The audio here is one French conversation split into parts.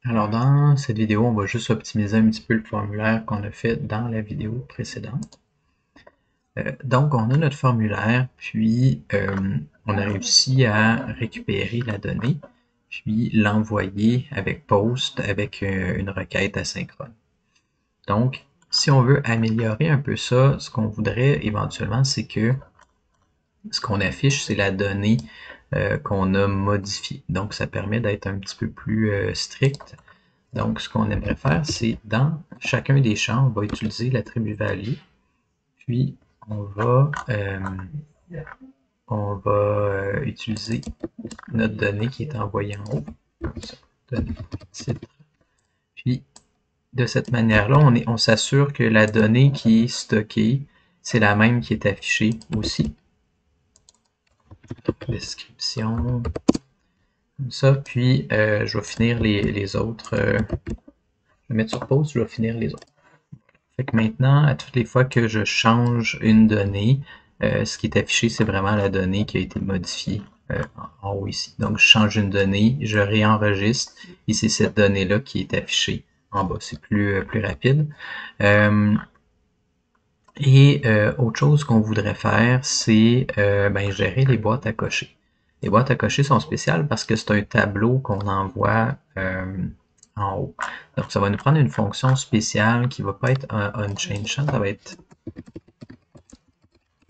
Alors dans cette vidéo, on va juste optimiser un petit peu le formulaire qu'on a fait dans la vidéo précédente. Donc on a notre formulaire, puis on a réussi à récupérer la donnée, puis l'envoyer avec post avec une requête asynchrone. Donc si on veut améliorer un peu ça, ce qu'on voudrait éventuellement, c'est que ce qu'on affiche, c'est la donnée qu'on a modifiée. Donc ça permet d'être un petit peu plus strict. Donc, ce qu'on aimerait faire, c'est dans chacun des champs, on va utiliser l'attribut value, puis on va utiliser notre donnée qui est envoyée en haut, comme ça, donnée titre. Puis, de cette manière-là, on s'assure que la donnée qui est stockée, c'est la même qui est affichée aussi. Description, comme ça. Puis, je vais finir les autres. Je vais mettre sur pause, je vais finir les autres. Fait que maintenant, à toutes les fois que je change une donnée, ce qui est affiché, c'est vraiment la donnée qui a été modifiée en haut ici. Donc, je change une donnée, je réenregistre, et c'est cette donnée-là qui est affichée en bas. C'est plus rapide. Autre chose qu'on voudrait faire, c'est gérer les boîtes à cocher. Les boîtes à cocher sont spéciales parce que c'est un tableau qu'on envoie en haut. Donc, ça va nous prendre une fonction spéciale qui ne va pas être un onChange, ça va être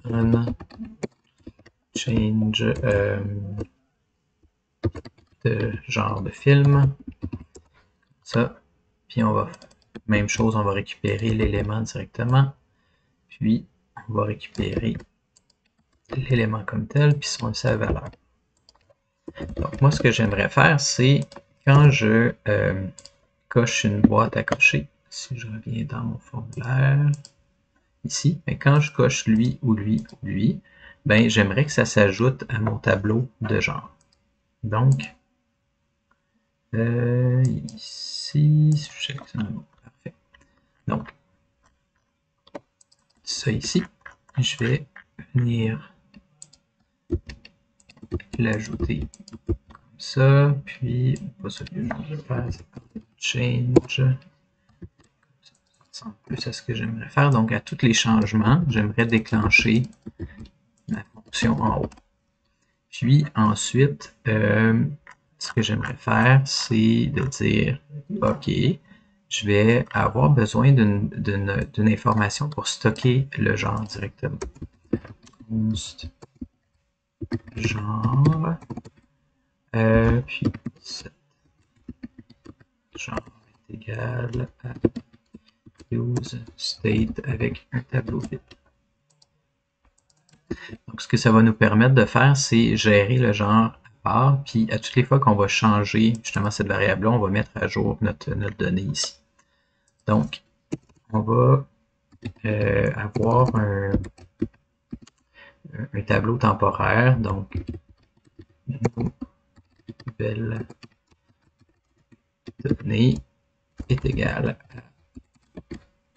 onChange de genre de film. Ça. Puis on va, même chose, on va récupérer l'élément directement. Puis, on va récupérer l'élément comme tel, puis sa valeur. Donc, moi, ce que j'aimerais faire, c'est quand je coche une boîte à cocher, si je reviens dans mon formulaire, ici, mais quand je coche lui ou lui ou lui, ben, j'aimerais que ça s'ajoute à mon tableau de genre. Donc, ici, parfait. Donc, ça ici, je vais venir l'ajouter comme ça, puis, pas ça que je vais faire, c'est change, ça ressemble plus à ce que j'aimerais faire. Donc, à tous les changements, j'aimerais déclencher ma fonction en haut. Puis ensuite, ce que j'aimerais faire, c'est de dire, OK, je vais avoir besoin d'une information pour stocker le genre directement. Const genre, puis genre est égal à use state avec un tableau vide. Donc, ce que ça va nous permettre de faire, c'est gérer le genre à part, puis à toutes les fois qu'on va changer justement cette variable-là, on va mettre à jour notre donnée ici. Donc, on va avoir un tableau temporaire, donc nouvelle donnée est égale à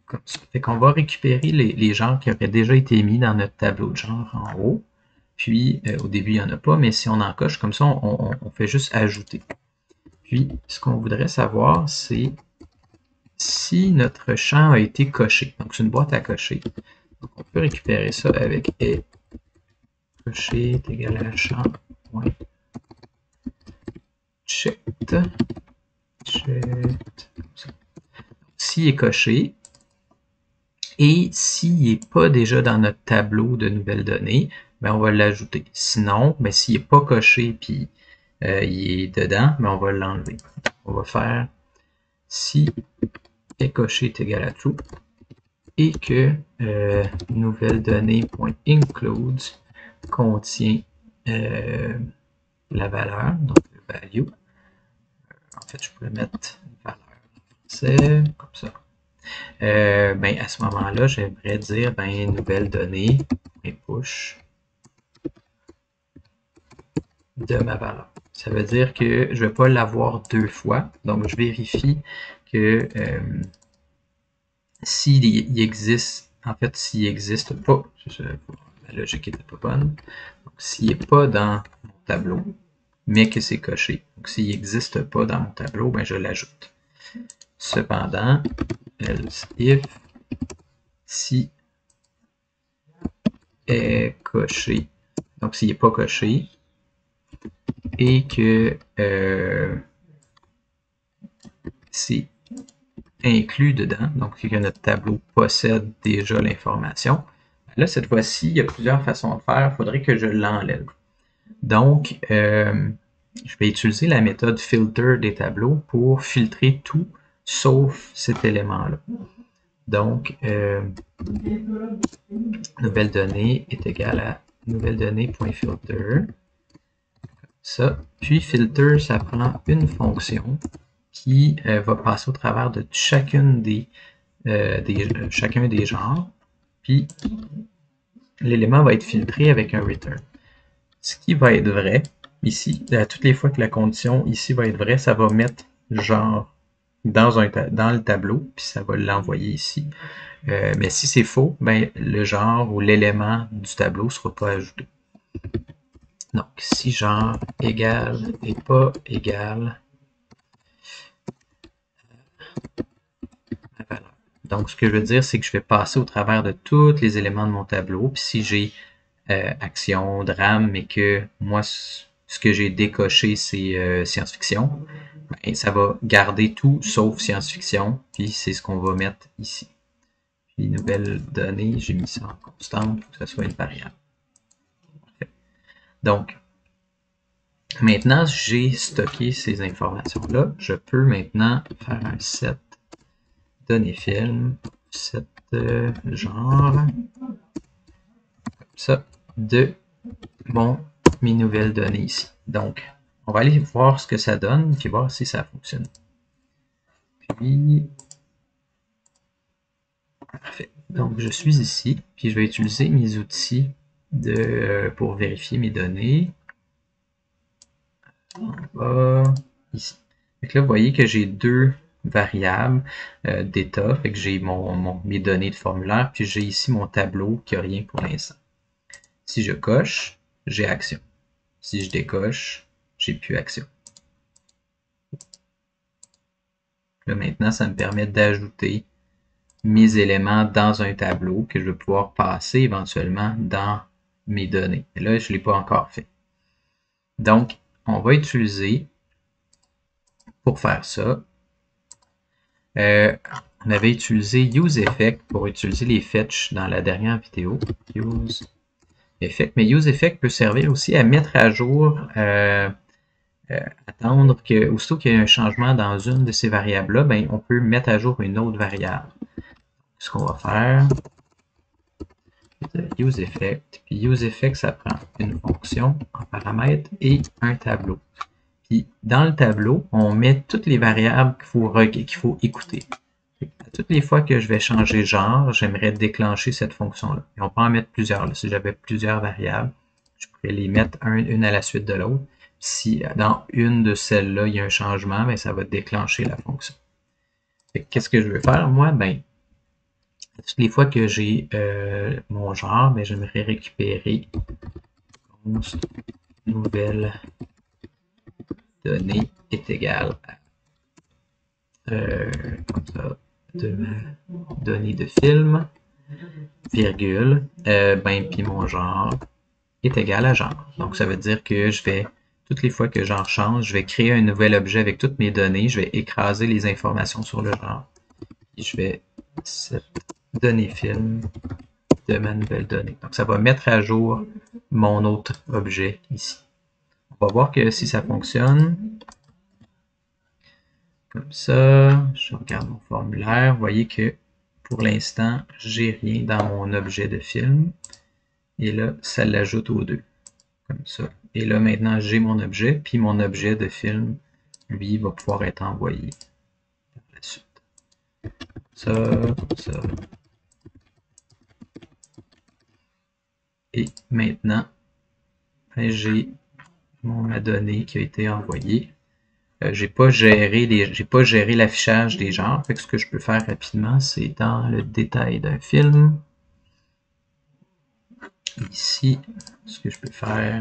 comme ça. Fait qu'on va récupérer les genres qui auraient déjà été mis dans notre tableau de genre en haut. Puis, au début, il n'y en a pas, mais si on en coche comme ça, on fait juste ajouter. Puis, ce qu'on voudrait savoir, c'est si notre champ a été coché. Donc, c'est une boîte à cocher. Donc, on peut récupérer ça avec est coché est égal à champ.checked. S'il est coché, et s'il n'est pas déjà dans notre tableau de nouvelles données, ben on va l'ajouter. Sinon, ben s'il n'est pas coché puis il est dedans, ben on va l'enlever. On va faire si est coché est égal à true et que nouvelle donnée.includes contient la valeur, donc le value. En fait, je pourrais mettre une valeur en français, comme ça. Ben, à ce moment-là, j'aimerais dire ben, nouvelle donnée, push de ma valeur. Ça veut dire que je ne vais pas l'avoir deux fois. Donc, je vérifie que s'il existe, en fait, s'il n'existe pas, la logique n'était pas bonne. Donc, s'il n'est pas dans mon tableau, mais que c'est coché. Donc, s'il n'existe pas dans mon tableau, ben, je l'ajoute. Cependant, else if, si est coché, donc s'il n'est pas coché, et que c'est inclus dedans, donc que notre tableau possède déjà l'information. Là, cette fois-ci, il y a plusieurs façons de faire. Il faudrait que je l'enlève. Donc, je vais utiliser la méthode filter des tableaux pour filtrer tout sauf cet élément-là. Donc, nouvelle donnée est égale à nouvelle donnée.filter. Ça. Puis filter, ça prend une fonction qui va passer au travers de chacun des genres. Puis l'élément va être filtré avec un return. Ce qui va être vrai, ici, à toutes les fois que la condition ici va être vraie, ça va mettre genre dans le tableau, puis ça va l'envoyer ici. Mais si c'est faux, ben, le genre ou l'élément du tableau ne sera pas ajouté. Donc, si genre égal et pas égal à valeur. Donc, ce que je veux dire, c'est que je vais passer au travers de tous les éléments de mon tableau. Puis si j'ai action, drame, mais que moi, ce que j'ai décoché, c'est science-fiction, ben, ça va garder tout sauf science-fiction. Puis c'est ce qu'on va mettre ici. Puis nouvelle donnée, j'ai mis ça en constante pour que ça soit une variable. Parfait. Donc, maintenant, j'ai stocké ces informations-là. Je peux maintenant faire un set données film, set genre, comme ça, de mes nouvelles données ici. Donc, on va aller voir ce que ça donne, puis voir si ça fonctionne. Puis, parfait. Donc, je suis ici, puis je vais utiliser mes outils pour vérifier mes données. On va ici. Donc là, vous voyez que j'ai deux variables d'état, fait que j'ai mes données de formulaire, puis j'ai ici mon tableau qui n'a rien pour l'instant. Si je coche, j'ai action. Si je décoche, j'ai plus action. Là, maintenant, ça me permet d'ajouter mes éléments dans un tableau que je vais pouvoir passer éventuellement dans mes données. Et là, je ne l'ai pas encore fait. Donc, on va utiliser, pour faire ça, on avait utilisé useEffect pour utiliser les fetch dans la dernière vidéo. useEffect. Mais useEffect peut servir aussi à mettre à jour, attendre que, aussitôt qu'il y a un changement dans une de ces variables-là, ben, on peut mettre à jour une autre variable. Ce qu'on va faire, useEffect. Puis useEffect, ça prend une fonction en paramètre et un tableau. Puis dans le tableau, on met toutes les variables qu'il faut écouter. Toutes les fois que je vais changer genre, j'aimerais déclencher cette fonction-là. Et on peut en mettre plusieurs. Là. Si j'avais plusieurs variables, je pourrais les mettre une à la suite de l'autre. Si dans une de celles-là, il y a un changement, ben, ça va déclencher la fonction. Qu'est-ce que je veux faire, moi? Ben, toutes les fois que j'ai mon genre, ben, j'aimerais récupérer nouvelle donnée est égale à comme ça, de ma donnée de film, virgule, ben, puis mon genre est égal à genre. Donc, ça veut dire que je vais, toutes les fois que genre change, je vais créer un nouvel objet avec toutes mes données, je vais écraser les informations sur le genre. Et je vais set données film de ma nouvelle donnée. Donc, ça va mettre à jour mon autre objet ici. On va voir que si ça fonctionne, comme ça, je regarde mon formulaire, vous voyez que pour l'instant, j'ai rien dans mon objet de film. Et là, ça l'ajoute aux deux. Comme ça. Et là, maintenant, j'ai mon objet, puis mon objet de film, lui, va pouvoir être envoyé par la suite. Ça, ça. Et maintenant, ben, j'ai ma donnée qui a été envoyée. J'ai pas géré l'affichage des genres. Fait que ce que je peux faire rapidement, c'est dans le détail d'un film. Ici, ce que je peux faire,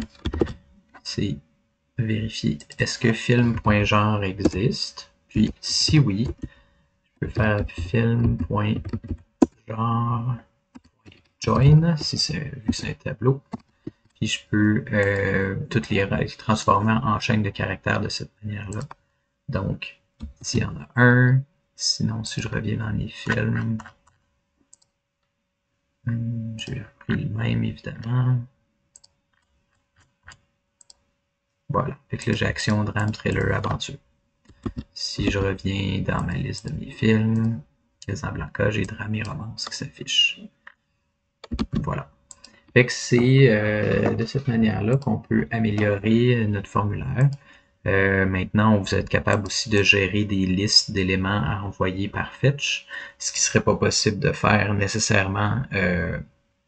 c'est vérifier est-ce que film.genre existe. Puis si oui, je peux faire film.genre.join si c'est un tableau. Puis je peux toutes les transformer en chaîne de caractères de cette manière-là. Donc, s'il y en a un, sinon si je reviens dans mes films, j'ai repris le même évidemment. Voilà, fait que là j'ai action, drame, thriller, aventure. Si je reviens dans ma liste de mes films, Casablanca, j'ai drame et romance qui s'affiche. Voilà. Fait que c'est de cette manière-là qu'on peut améliorer notre formulaire. Maintenant, vous êtes capable aussi de gérer des listes d'éléments à envoyer par fetch, ce qui ne serait pas possible de faire nécessairement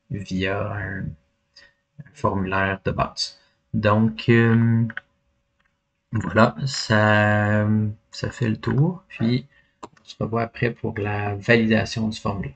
via un formulaire de base. Donc, voilà, ça fait le tour. Puis, on se revoit après pour la validation du formulaire.